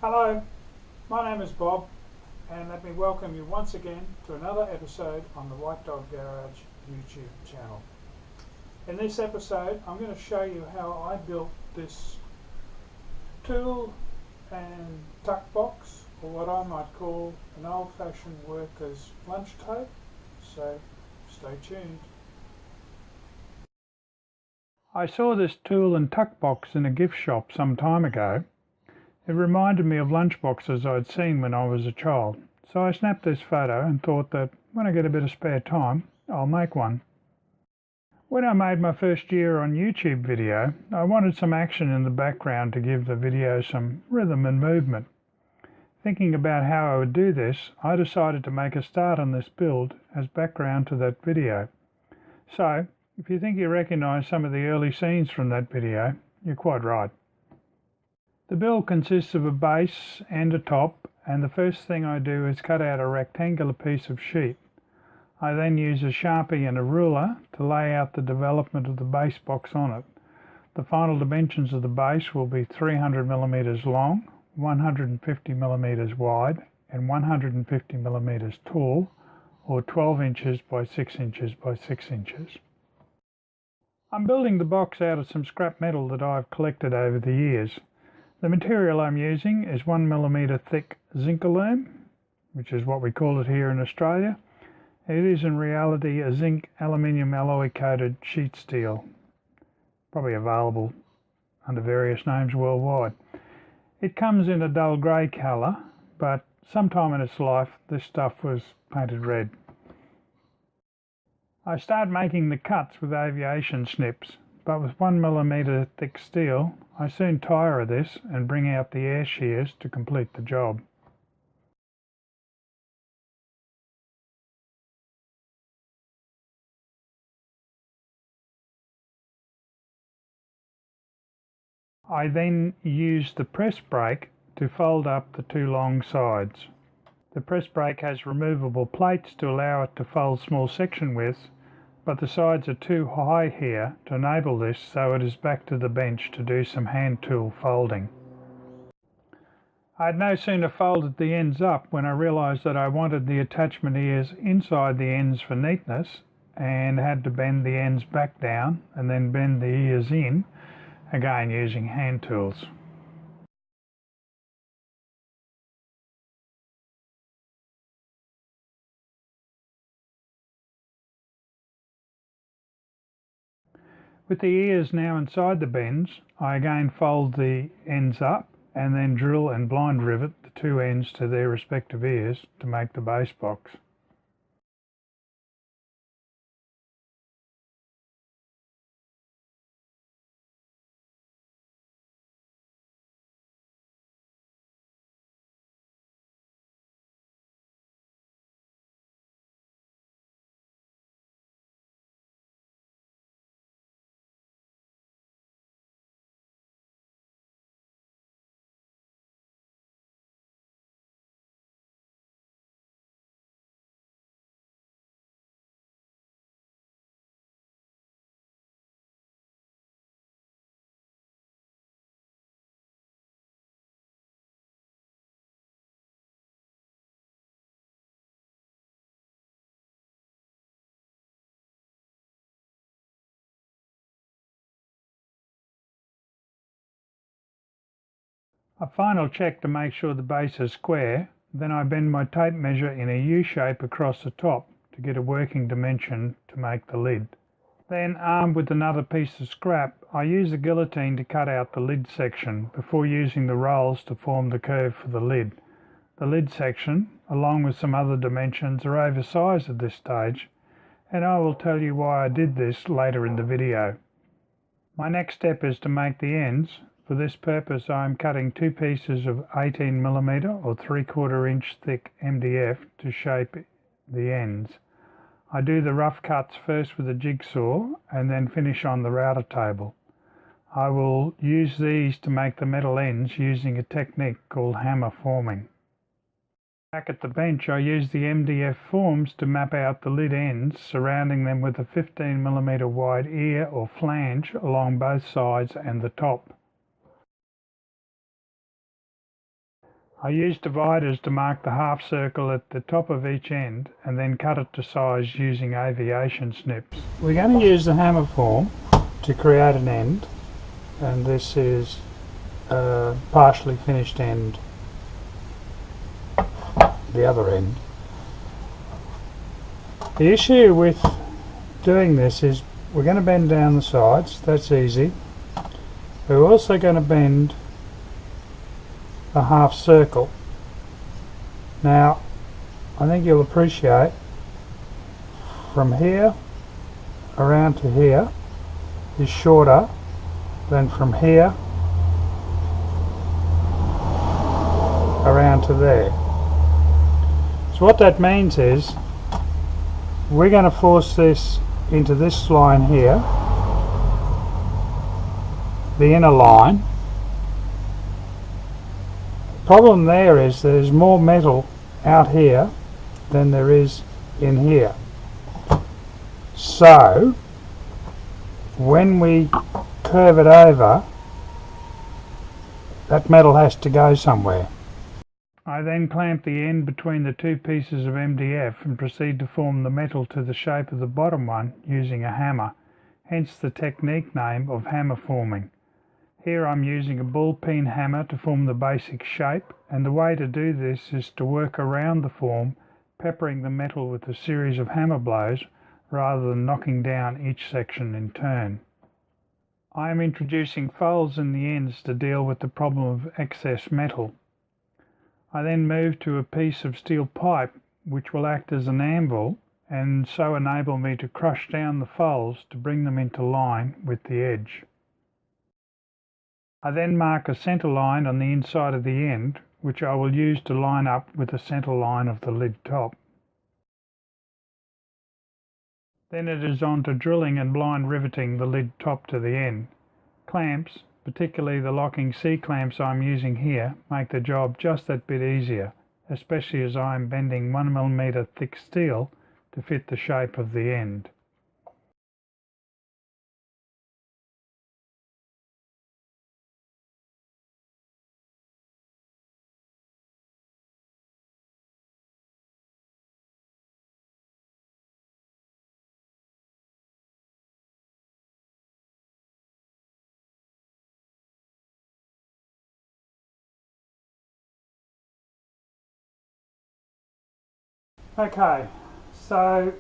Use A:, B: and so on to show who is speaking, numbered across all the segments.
A: Hello, my name is Bob and let me welcome you once again to another episode on the White Dog Garage YouTube channel. In this episode I'm going to show you how I built this tool and tuck box, or what I might call an old-fashioned worker's lunch tote, so stay tuned. I saw this tool and tuck box in a gift shop some time ago. It reminded me of lunch boxes I'd seen when I was a child, so I snapped this photo and thought that when I get a bit of spare time, I'll make one. When I made my first year on YouTube video, I wanted some action in the background to give the video some rhythm and movement. Thinking about how I would do this, I decided to make a start on this build as background to that video. So, if you think you recognise some of the early scenes from that video, you're quite right. The build consists of a base and a top, and the first thing I do is cut out a rectangular piece of sheet. I then use a Sharpie and a ruler to lay out the development of the base box on it. The final dimensions of the base will be 300mm long, 150mm wide, and 150mm tall, or 12 inches by 6 inches by 6 inches. I'm building the box out of some scrap metal that I've collected over the years. The material I'm using is 1mm thick zinc alum, which is what we call it here in Australia. It is in reality a zinc aluminium alloy coated sheet steel, probably available under various names worldwide. It comes in a dull grey colour, but sometime in its life this stuff was painted red. I start making the cuts with aviation snips, but with 1mm thick steel I soon tire of this and bring out the air shears to complete the job. I then use the press brake to fold up the two long sides. The press brake has removable plates to allow it to fold small section widths, but the sides are too high here to enable this, so it is back to the bench to do some hand tool folding. I had no sooner folded the ends up when I realised that I wanted the attachment ears inside the ends for neatness, and had to bend the ends back down and then bend the ears in, again using hand tools. With the ears now inside the bends, I again fold the ends up and then drill and blind rivet the two ends to their respective ears to make the base box. A final check to make sure the base is square, then I bend my tape measure in a U shape across the top to get a working dimension to make the lid. Then, armed with another piece of scrap, I use the guillotine to cut out the lid section before using the rolls to form the curve for the lid. The lid section, along with some other dimensions, are oversized at this stage, and I will tell you why I did this later in the video. My next step is to make the ends. For this purpose I am cutting two pieces of 18mm or 3/4 inch thick MDF to shape the ends. I do the rough cuts first with a jigsaw and then finish on the router table. I will use these to make the metal ends using a technique called Hammerforming. Back at the bench I use the MDF forms to map out the lid ends, surrounding them with a 15mm wide ear or flange along both sides and the top. I use dividers to mark the half circle at the top of each end and then cut it to size using aviation snips. We're going to use the hammer form to create an end, and this is a partially finished end, the other end. The issue with doing this is we're going to bend down the sides, that's easy. We're also going to bend the half circle. Now I think you'll appreciate from here around to here is shorter than from here around to there. So what that means is we're going to force this into this line here, the inner line. Problem there is there's more metal out here than there is in here. So when we curve it over, that metal has to go somewhere. I then clamp the end between the two pieces of MDF and proceed to form the metal to the shape of the bottom one using a hammer, hence the technique name of hammerforming. Here I'm using a ball peen hammer to form the basic shape, and the way to do this is to work around the form, peppering the metal with a series of hammer blows rather than knocking down each section in turn. I am introducing folds in the ends to deal with the problem of excess metal. I then move to a piece of steel pipe which will act as an anvil and so enable me to crush down the folds to bring them into line with the edge. I then mark a centre line on the inside of the end, which I will use to line up with the centre line of the lid top. Then it is on to drilling and blind riveting the lid top to the end. Clamps, particularly the locking C-clamps I'm using here, make the job just that bit easier, especially as I am bending 1mm thick steel to fit the shape of the end. Okay, so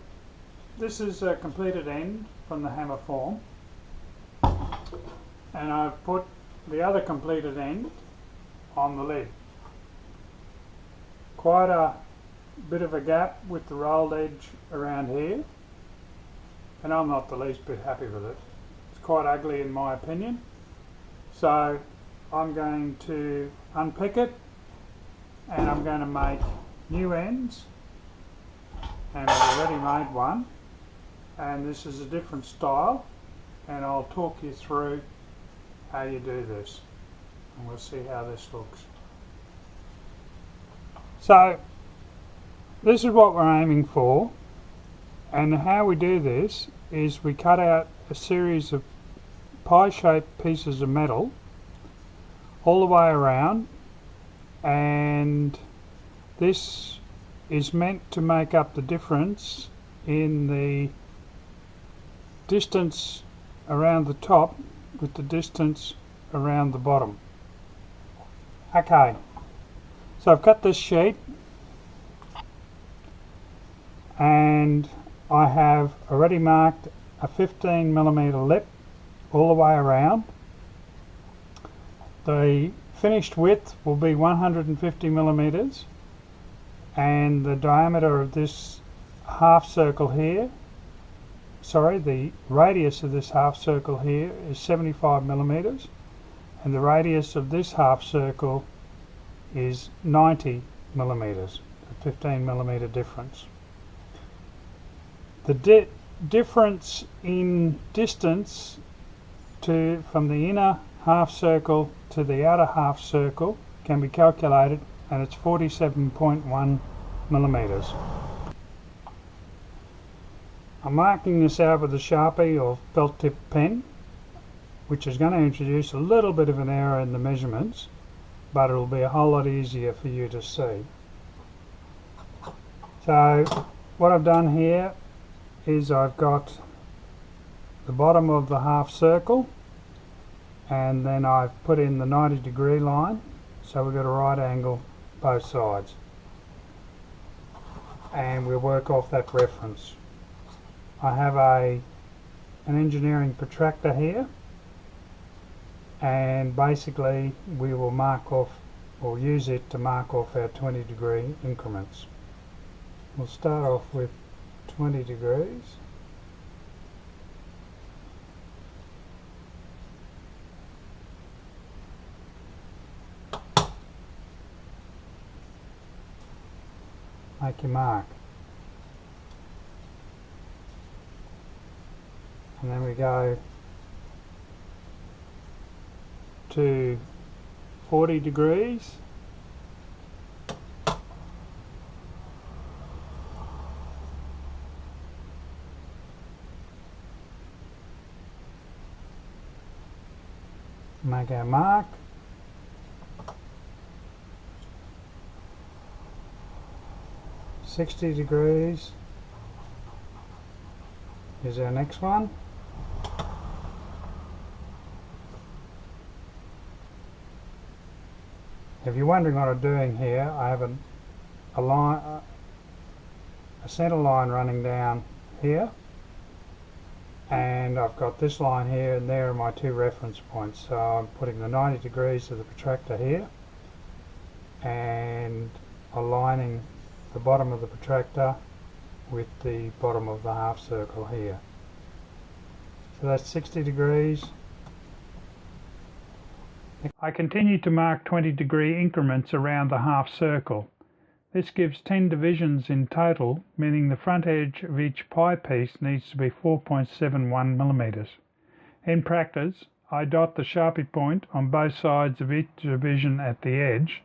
A: this is a completed end from the hammer form, and I've put the other completed end on the lid. Quite a bit of a gap with the rolled edge around here, and I'm not the least bit happy with it. It's quite ugly in my opinion, so I'm going to unpick it and I'm going to make new ends. And I've already made one, and this is a different style, and I'll talk you through how you do this, and we'll see how this looks. So this is what we're aiming for, and how we do this is we cut out a series of pie-shaped pieces of metal all the way around, and this is meant to make up the difference in the distance around the top with the distance around the bottom. Okay, so I've cut this sheet and I have already marked a 15mm lip all the way around. The finished width will be 150mm, and the diameter of this half circle here, the radius of this half circle here is 75mm, and the radius of this half circle is 90mm, a 15mm difference. The difference in distance from the inner half circle to the outer half circle can be calculated, and it's 47.1mm. I'm marking this out with a Sharpie or felt tip pen, which is going to introduce a little bit of an error in the measurements, but it'll be a whole lot easier for you to see. So what I've done here is I've got the bottom of the half circle, and then I've put in the 90-degree line, so we've got a right angle both sides, and we'll work off that reference. I have an engineering protractor here, and basically we will mark off, or use it to mark off our 20-degree increments. We'll start off with 20 degrees. Make your mark. And then we go to 40 degrees. Make our mark. $60 is our next one. If you're wondering what I'm doing here, I have a center line running down here, and I've got this line here, and there are my two reference points. So I'm putting the 90 degrees of the protractor here and aligning the bottom of the protractor with the bottom of the half circle here. So that's 60 degrees. I continue to mark 20-degree increments around the half circle. This gives 10 divisions in total, meaning the front edge of each pie piece needs to be 4.71 millimeters. In practice, I dot the Sharpie point on both sides of each division at the edge,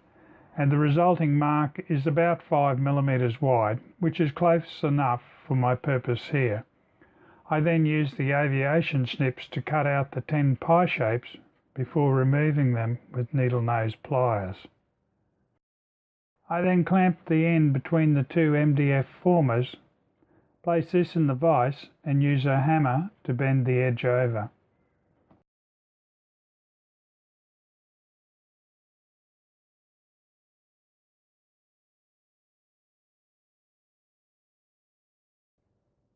A: and the resulting mark is about 5 millimeters wide, which is close enough for my purpose here. I then use the aviation snips to cut out the 10 pie shapes before removing them with needle nose pliers. I then clamp the end between the two MDF formers, place this in the vise and use a hammer to bend the edge over.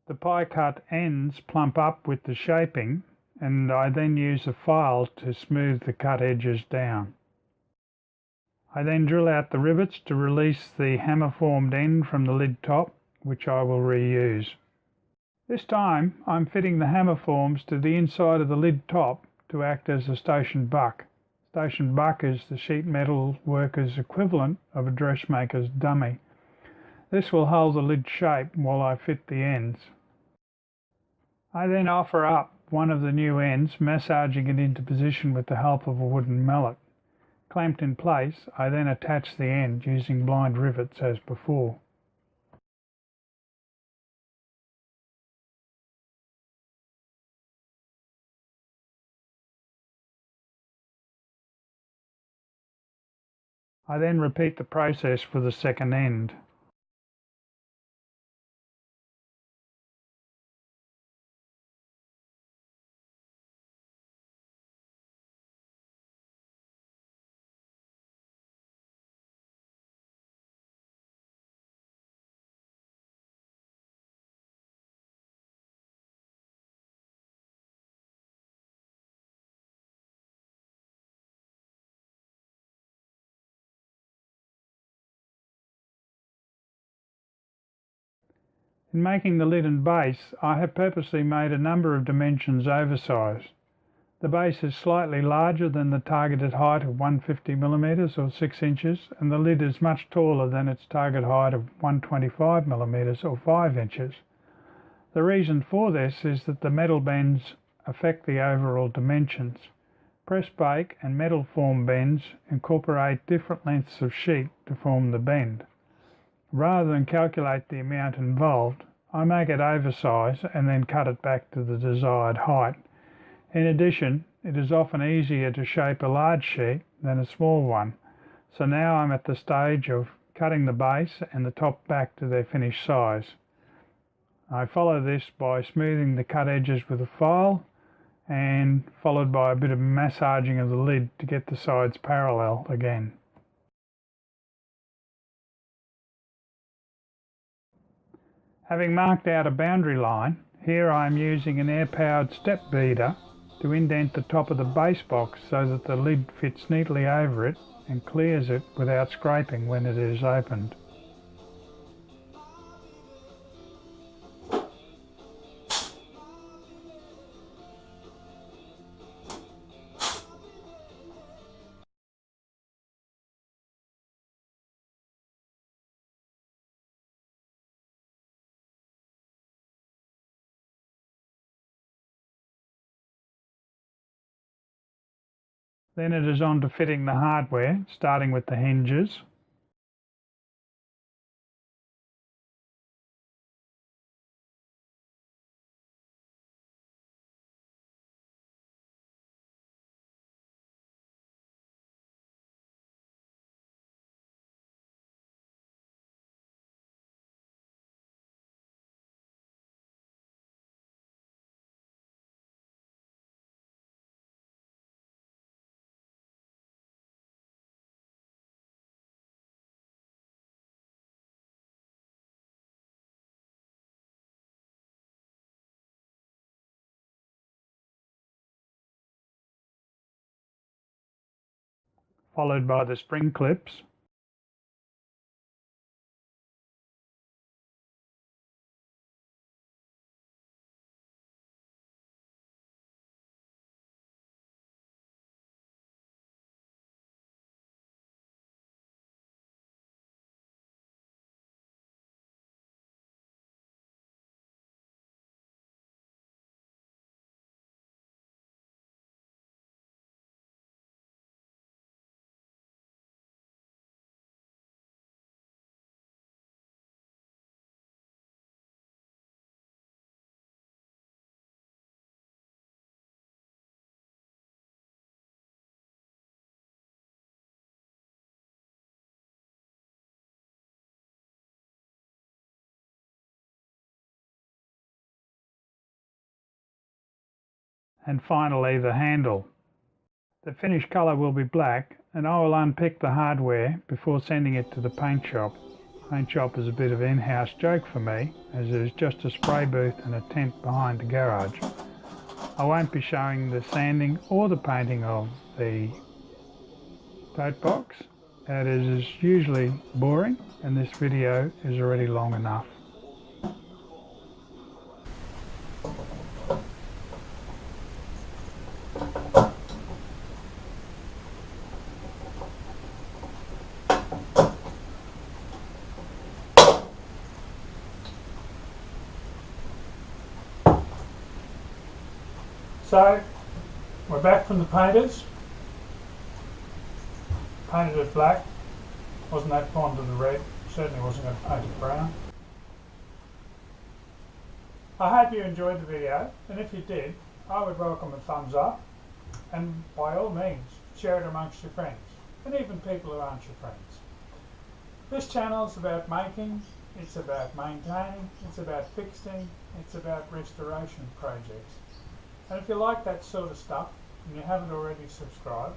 A: The pie cut ends plump up with the shaping, and I then use a file to smooth the cut edges down. I then drill out the rivets to release the hammer formed end from the lid top, which I will reuse. This time I'm fitting the hammer forms to the inside of the lid top to act as a station buck. Station buck is the sheet metal worker's equivalent of a dressmaker's dummy. This will hold the lid shape while I fit the ends. I then offer up one of the new ends, massaging it into position with the help of a wooden mallet. Clamped in place, I then attach the end using blind rivets as before. I then repeat the process for the second end. In making the lid and base, I have purposely made a number of dimensions oversized. The base is slightly larger than the targeted height of 150mm or 6 inches, and the lid is much taller than its target height of 125mm or 5 inches. The reason for this is that the metal bends affect the overall dimensions. Press bake and metal form bends incorporate different lengths of sheet to form the bend. Rather than calculate the amount involved, I make it oversized and then cut it back to the desired height. In addition, it is often easier to shape a large sheet than a small one, So now I'm at the stage of cutting the base and the top back to their finished size. I follow this by smoothing the cut edges with a file and followed by a bit of massaging of the lid to get the sides parallel again. Having marked out a boundary line, here I am using an air-powered step beater to indent the top of the base box so that the lid fits neatly over it and clears it without scraping when it is opened. Then it is on to fitting the hardware, starting with the hinges. Followed by the spring clips. And finally the handle. The finished colour will be black, and I will unpick the hardware before sending it to the paint shop. Paint shop is a bit of an in-house joke for me, as it is just a spray booth and a tent behind the garage. I won't be showing the sanding or the painting of the tote box. It is usually boring, and this video is already long enough. So, we're back from the painters. Painted it black. Wasn't that fond of the red. Certainly wasn't going to paint it brown. I hope you enjoyed the video, and if you did, I would welcome a thumbs up, and by all means, share it amongst your friends, and even people who aren't your friends. This channel is about making, it's about maintaining, it's about fixing, it's about restoration projects. And if you like that sort of stuff and you haven't already subscribed,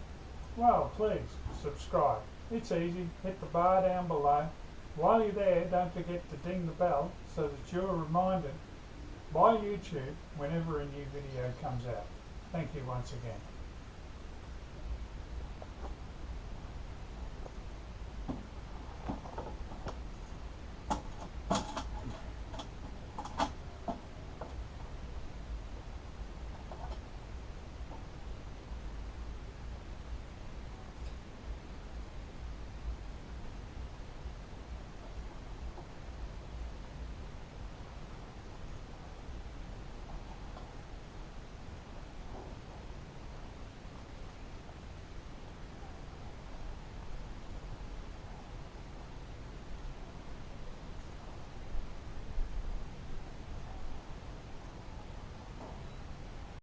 A: well, please subscribe. It's easy. Hit the bar down below. While you're there, don't forget to ding the bell so that you're reminded by YouTube whenever a new video comes out. Thank you once again.